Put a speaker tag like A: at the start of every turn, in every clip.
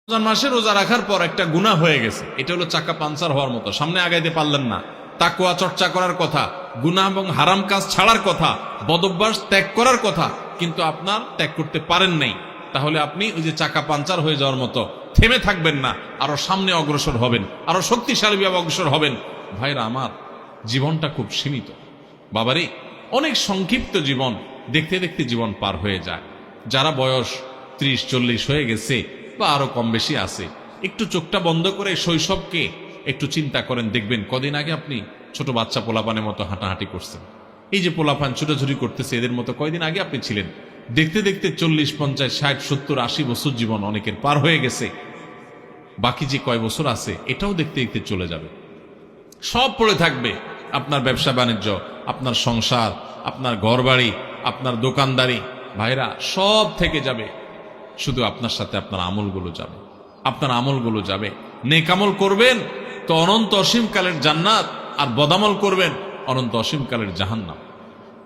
A: রমজান মাসে রোজা রাখার পর একটা গুনাহ হয়ে গেছে, এটা হলো চাকা পাঞ্চার হওয়ার মতো, সামনে আগাইতে পারলেন না। তাকওয়া চর্চা করার কথা, গুনাহ এবং হারাম কাজ ছাড়ার কথা, বদভ্যাস ত্যাগ করার কথা, কিন্তু আপনার ত্যাগ করতে পারেন নাই। তাহলে আপনি ওই যে চাকা পাঞ্চার হয়ে যাওয়ার মতো থেমে থাকবেন না, আরো সামনে অগ্রসর হবেন, আরো শক্তিশালী ভাবে অগ্রসর হবেন। ভাইরা আমার, জীবনটা খুব সীমিত বাবারে, অনেক সংক্ষিপ্ত জীবন, দেখতে দেখতে জীবন পার হয়ে যায়। যারা বয়স 30-40 হয়ে গেছে বা আরো কম বেশি আছে, একটু চোখটা বন্ধ করে শৈশবকে একটু চিন্তা করেন, দেখবেন কদিন আগে আপনি ছোট বাচ্চা পোলাপানের মতো হাঁটাহাঁটি করছেন। এই যে পোলাপান ছুটাছুটি করতেছে, এদের মতো কয়দিন আগে আপনি ছিলেন। দেখতে দেখতে 40, 50, 60, 70, 80 বছর জীবন অনেকের পার হয়ে গেছে। বাকি যে কয় বছর আছে এটাও দেখতে দেখতে চলে যাবে। সব পড়ে থাকবে, আপনার ব্যবসা বাণিজ্য, আপনার সংসার, আপনার ঘরবাড়ি, আপনার দোকানদারি, ভাইরা সব থেকে যাবে। শুধু আপনার সাথে আপনার আমলগুলো যাবে, আপনার আমলগুলো যাবে। নেক আমল করবেন তো অনন্ত অসীমকালের জান্নাত, আর বদামল করবেন অনন্ত অসীমকালের জাহান্নাম।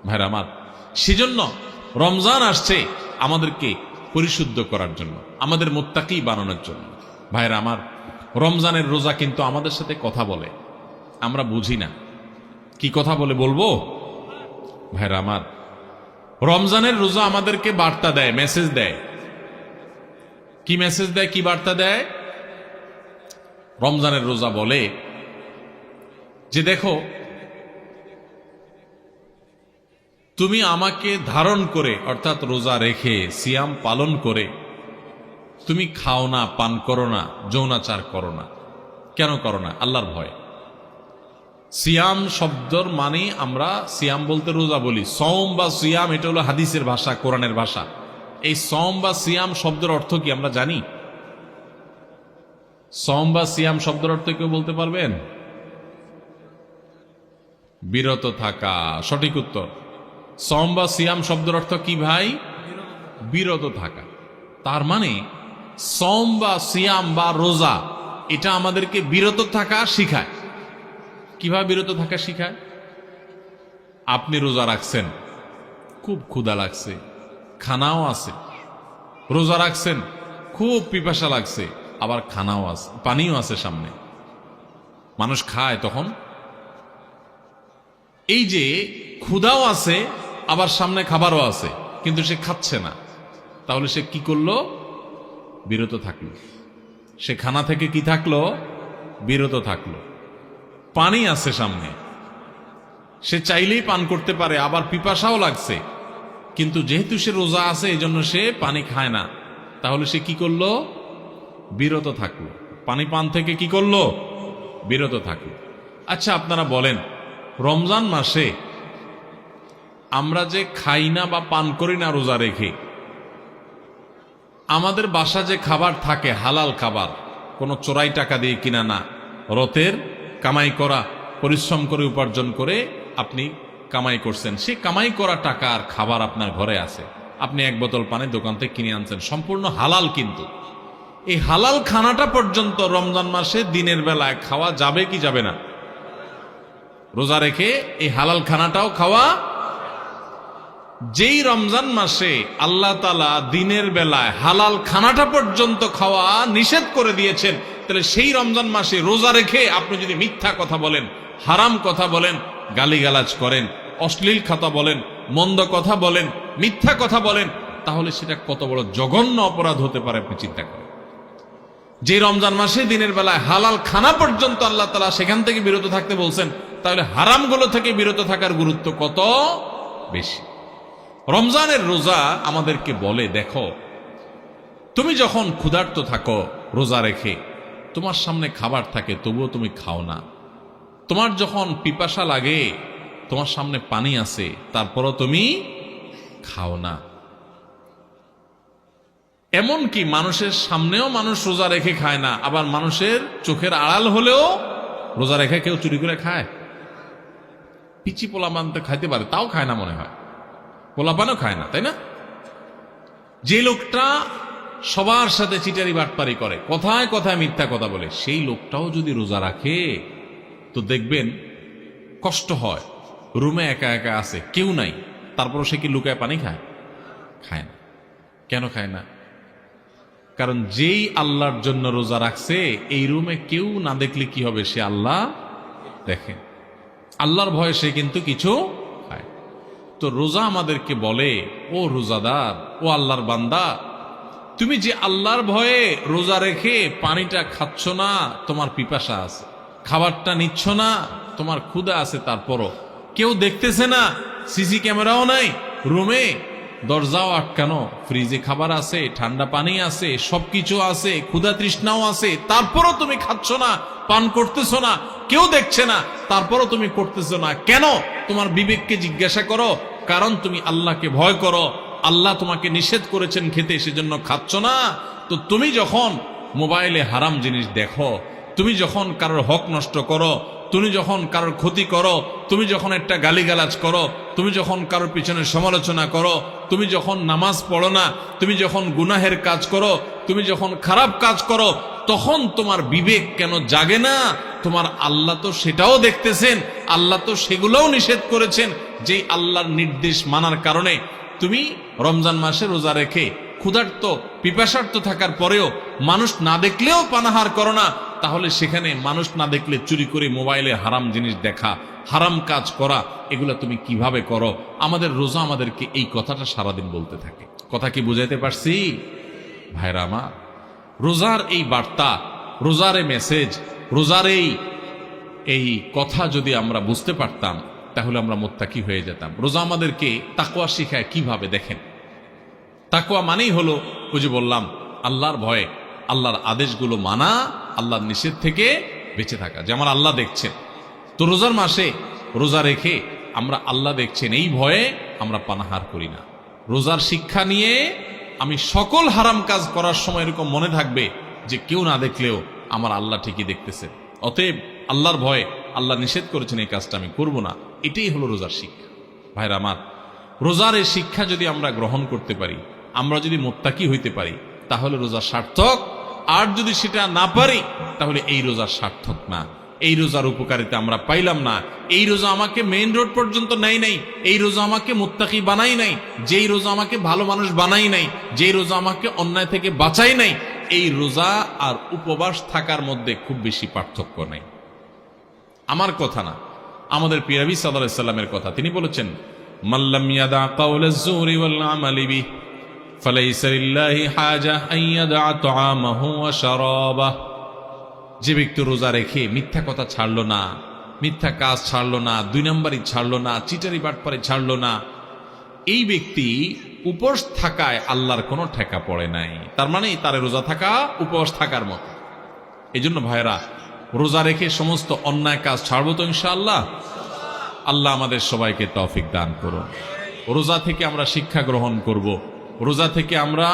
A: ভাইরা আমার, সেজন্য রমজান আসছে আমাদেরকে পরিশুদ্ধ করার জন্য, আমাদের মুত্তাকি বানানোর জন্য। ভাইরা আমার, রমজানের রোজা কিন্তু আমাদের সাথে কথা বলে, আমরা বুঝি না। কি কথা বলে বলবো? ভাইরা আমার, রমজানের রোজা আমাদেরকে বার্তা দেয়, মেসেজ দেয়। কি মেসেজ দেয়, কি বার্তা দেয়? রমজানের রোজা বলে যে দেখো, তুমি আমাকে ধারণ করে, অর্থাৎ রোজা রেখে সিয়াম পালন করে তুমি খাও না, পান করো না, যৌনাচার করো না। কেন করো না? আল্লাহর ভয়। সিয়াম শব্দর মানে, আমরা সিয়াম বলতে রোজা বলি, সওম বা সিয়াম এটা হলো হাদিসের ভাষা, কোরআনের ভাষা। এই সওম বা সিয়াম শব্দের অর্থ কি আমরা জানি? সওম বা সিয়াম শব্দের অর্থ কেউ বলতে পারবেন? বিরত থাকা, সঠিক উত্তর। সওম বা সিয়াম শব্দের অর্থ কি ভাই? বিরত থাকা। তার মানে সওম বা সিয়াম বা রোজা এটা আমাদেরকে বিরত থাকা শিখায়। কিভাবে বিরত থাকা শিখায়? আপনি রোজা রাখছেন, খুব ক্ষুধা লাগছে, খানাও আছে। রোজা রাখছেন, খুব পিপাসা লাগছে, আবার খানাও আছে, পানিও আছে সামনে। মানুষ খায় তখন, এই যে ক্ষুধাও আছে আবার সামনে খাবারও আছে, কিন্তু সে খাচ্ছে না। তাহলে সে কি করলো? বিরত থাকলো। সে খানা থেকে কি থাকলো? বিরত থাকলো। পানি আছে সামনে, সে চাইলেই পান করতে পারে, আবার পিপাসাও লাগছে, কিন্তু যেহেতু সে রোজা আছে এই জন্য সে পানি খায় না। তাহলে সে কি করলো? বিরত থাকলো। পানি পান থেকে কি করলো? বিরত থাকলো। আচ্ছা, আপনারা বলেন, রমজান মাসে আমরা যে খাই না বা পান করি না রোজা রেখে, আমাদের বাসা যে খাবার থাকে হালাল খাবার, কোনো চোরাই টাকা দিয়ে কিনা না, রতের কামাই করা, পরিশ্রম করে উপার্জন করে আপনি কামাই করছেন, সেই কামাই করা টাকা আর খাবার আপনার ঘরে আছে। আপনি এক বোতল পানি দোকান থেকে কিনে আনছেন, সম্পূর্ণ হালাল, কিন্তু এই হালাল খানাটা পর্যন্ত রমজান মাসে দিনের বেলায় খাওয়া যাবে কি যাবে না? রোজা রেখে এই হালাল খানাটাও খাওয়া। যেই রমজান মাসে আল্লাহ তাআলা দিনের বেলায় হালাল খানাটা পর্যন্ত খাওয়া নিষেধ করে দিয়েছেন, তাহলে সেই রমজান মাসে রোজা রেখে আপনি যদি মিথ্যা কথা বলেন, হারাম কথা বলেন, গালিগালাজ করেন, অশ্লীল কথা বলেন, মন্দ কথা বলেন, মিথ্যা কথা বলেন, তাহলে সেটা কত বড় জঘন্য অপরাধ হতে পারে আপনি চিন্তা করেন। যে রমজান মাসে দিনের বেলায় হালাল খানা পর্যন্ত আল্লাহ তাআলা সেখান থেকে বিরত থাকতে বলছেন, তাহলে হারামগুলো থেকে বিরত থাকার গুরুত্ব কত বেশি। রমজানের রোজা আমাদেরকে বলে, দেখো, তুমি যখন ক্ষুধার্ত থাকো রোজা রেখে, তোমার সামনে খাবার থাকে তবুও তুমি খাও না। তোমার যখন পিপাসা লাগে, তোমার সামনে পানি আছে, তারপরও তুমি খাও না। এমনকি মানুষের সামনেও মানুষ রোজা রেখে খায় না, আবার মানুষের চোখের আড়াল হলেও রোজা রেখে কেউ চুরি করে খায়। পিচি পোলাপান তো খাইতে পারে, তাও খায় না মনে হয়, পোলাপানও খায় না, তাই না? যে লোকটা সবার সাথে চিটারি বাটপারি করে, কথায় কথায় মিথ্যা কথা বলে, সেই লোকটাও যদি রোজা রাখে তো দেখবেন কষ্ট হয়। রুমে একা একা আছে, কেউ নাই, তারপরও সে কি লুকায় পানি খায়? খায় না। কেন খায় না? কারণ যেই আল্লাহর জন্য রোজা রাখছে এই রুমে কেউ না দেখলে কি হবে, সে আল্লাহ দেখে, আল্লাহর ভয়ে সে কিন্তু কিছু খায়। তো রোজা আমাদেরকে বলে, ও রোজাদার, ও আল্লাহর বান্দা, তুমি যে আল্লাহর ভয়ে রোজা রেখে পানিটা খাচ্ছ না, তোমার পিপাসা আছে, খাবারটা নিচ্ছ না, তোমার ক্ষুধা আছে, তারপরও কেউ দেখতেছে না, সিসি ক্যামেরাও নাই, রুমে দরজাও আটকানো, ফ্রিজে খাবার আছে, ঠান্ডা পানি আছে, সবকিছু আছে, ক্ষুধা তৃষ্ণাও আছে, তারপরও তুমি খাচ্ছ না, পান করতেছো না, কেউ দেখছে না, তারপরও তুমি করতেছো না কেন? তোমার বিবেককে জিজ্ঞাসা করো। কারণ তুমি আল্লাহকে ভয় করো, আল্লাহ তোমাকে নিষেধ করেছেন খেতে, সেজন্য খাচ্ছ না। তো তুমি যখন মোবাইলে হারাম জিনিস দেখো, তুমি যখন কারোর হক নষ্ট করো, তুমি যখন কারোর ক্ষতি করো, তুমি যখন একটা গালিগালাজ করো, তুমি যখন কারোর পিছনে সমালোচনা করো, তুমি যখন নামাজ পড়ো না, তুমি যখন গুনাহের কাজ করো, তুমি যখন খারাপ কাজ করো, তখন তোমার বিবেক কেন জাগে না? তোমার আল্লাহ তো সেটাও দেখতেছেন, আল্লাহ তো সেগুলোও নিষেধ করেছেন। যেই আল্লাহর নির্দেশ মানার কারণে তুমি রমজান মাসে রোজা রেখে ক্ষুধার্ত পিপাসার্ত থাকার পরেও মানুষ না দেখলেও পানাহার করো না, তাহলে সেখানে মানুষ না দেখলে চুরি করে মোবাইলে হারাম জিনিস দেখা, হারাম কাজ করা, এগুলা তুমি কিভাবে করো? আমাদের রোজা আমাদেরকে এই কথাটা সারাদিন বলতে থাকে। কথা কি বুঝাইতে পারছি ভাইরা আমার? রোজার এই বার্তা, রোজার এই মেসেজ, রোজার এই কথা যদি আমরা বুঝতে পারতাম, তাহলে আমরা মুত্তাকি হয়ে যেতাম। রোজা আমাদেরকে তাকওয়া শিখায় কিভাবে, দেখেন। তাকওয়া মানেই হলো, ওই যে বললাম, আল্লাহর ভয়ে আল্লাহর আদেশগুলো মানা, আল্লাহর নিষেধ থেকে বেঁচে থাকা, যে আমার আল্লাহ দেখছেন। তো রোজার মাসে রোজা রেখে আমরা আল্লাহ দেখছেন এই ভয়ে আমরা পানাহার করি না। রোজার শিক্ষা নিয়ে আমি সকল হারাম কাজ করার সময় এরকম মনে থাকবে যে কেউ না দেখলেও আমার আল্লাহ ঠিকই দেখতেছে, অতএব আল্লাহর ভয়ে আল্লাহ নিষেধ করেছেন এই কাজটা আমি করব না। এটাই হলো রোজার শিক্ষা। ভাইরা আমার, রোজার এই শিক্ষা যদি আমরা গ্রহণ করতে পারি, আমরা যদি মুত্তাকি হইতে পারি, তাহলে রোজা সার্থক। আর যদি সেটা না পারি, তাহলে এই রোজা সার্থক না, এই রোজার উপকারিতা আমরা পাইলাম না। এই রোজা আমাকে মেইন রোড পর্যন্ত নেয় নাই, এই রোজা আমাকে মুত্তাকি বানাই নাই, যেই রোজা আমাকে ভালো মানুষ বানাই নাই, যেই রোজা আমাকে অন্যায় থেকে বাঁচাই নাই, এই রোজা আর উপবাস থাকার মধ্যে খুব বেশি পার্থক্য নাই। আমার কথা না, আমাদের প্রিয় নবী সাল্লাল্লাহু আলাইহি সাল্লামের কথা। তিনি বলেছেন, মাল্লাম ইয়াদা কাওলাজ যুরি ওয়াল আমালি বিহি ফালাইসা লিল্লাহি হাজা আন ইয়াদা তাআমাহু ওয়া শারাবাহু। যে ব্যক্তি রোজা রেখে মিথ্যা কথা ছাড়লো না, মিথ্যা কাজ ছাড়লো না, দুই নম্বরই ছাড়লো না, চিটারি বাটপারি ছাড়লো না, এই ব্যক্তি উপবাস থাকায় আল্লাহর কোনো ঠেকা পড়ে নাই। তার মানে তার রোজা থাকা উপবাস থাকার মতো। এই জন্য ভাইরা, রোজা রেখে সমস্ত অন্যায় কাজ ছাড়বো তো ইনশাআল্লাহ। আল্লাহ আমাদের সবাইকে তৌফিক দান করুন। রোজা থেকে আমরা শিক্ষা গ্রহণ করব, রোজা থেকে আমরা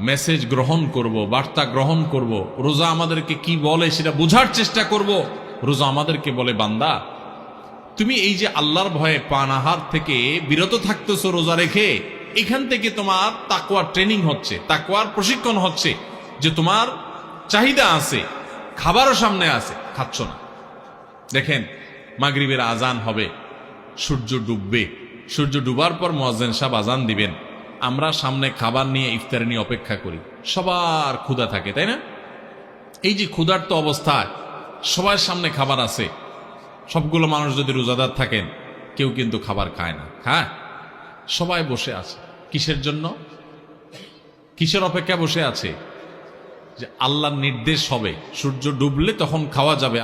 A: মেসেজ গ্রহণ করব, বার্তা গ্রহণ করব। রোজা আমাদেরকে কি বলে সেটা বোঝার চেষ্টা করব। রোজা আমাদেরকে বলে, বান্দা তুমি এই যে আল্লাহর ভয়ে পানাহার থেকে বিরত থাকতেছো রোজা রেখে, এখান থেকে তোমার তাকওয়ার ট্রেনিং হচ্ছে, তাকওয়ার প্রশিক্ষণ হচ্ছে, যে তোমার চাহিদা আছে, খাবারও সামনে আছে, খাচ্ছ না। দেখেন, মাগরিবের আজান হবে, সূর্য ডুববে, সূর্য ডুবার পর মুয়াজ্জিন সাহেব আজান দিবেন, আমরা সামনে খাবার নিয়ে ইফতার নিয়ে অপেক্ষা করি, সবার ক্ষুধা থাকে, তাই না? এই যে ক্ষুধার্ত অবস্থায় সবার সামনে খাবার আছে, সবগুলো মানুষ যদি রোজাদার থাকেন, কেউ কিন্তু খাবার খায় না, হ্যাঁ, সবাই বসে আছে। কিসের জন্য, কিসের অপেক্ষা বসে আছে? যে আল্লাহর নির্দেশ হবে, সূর্য ডুবলে তখন খাওয়া যাবে।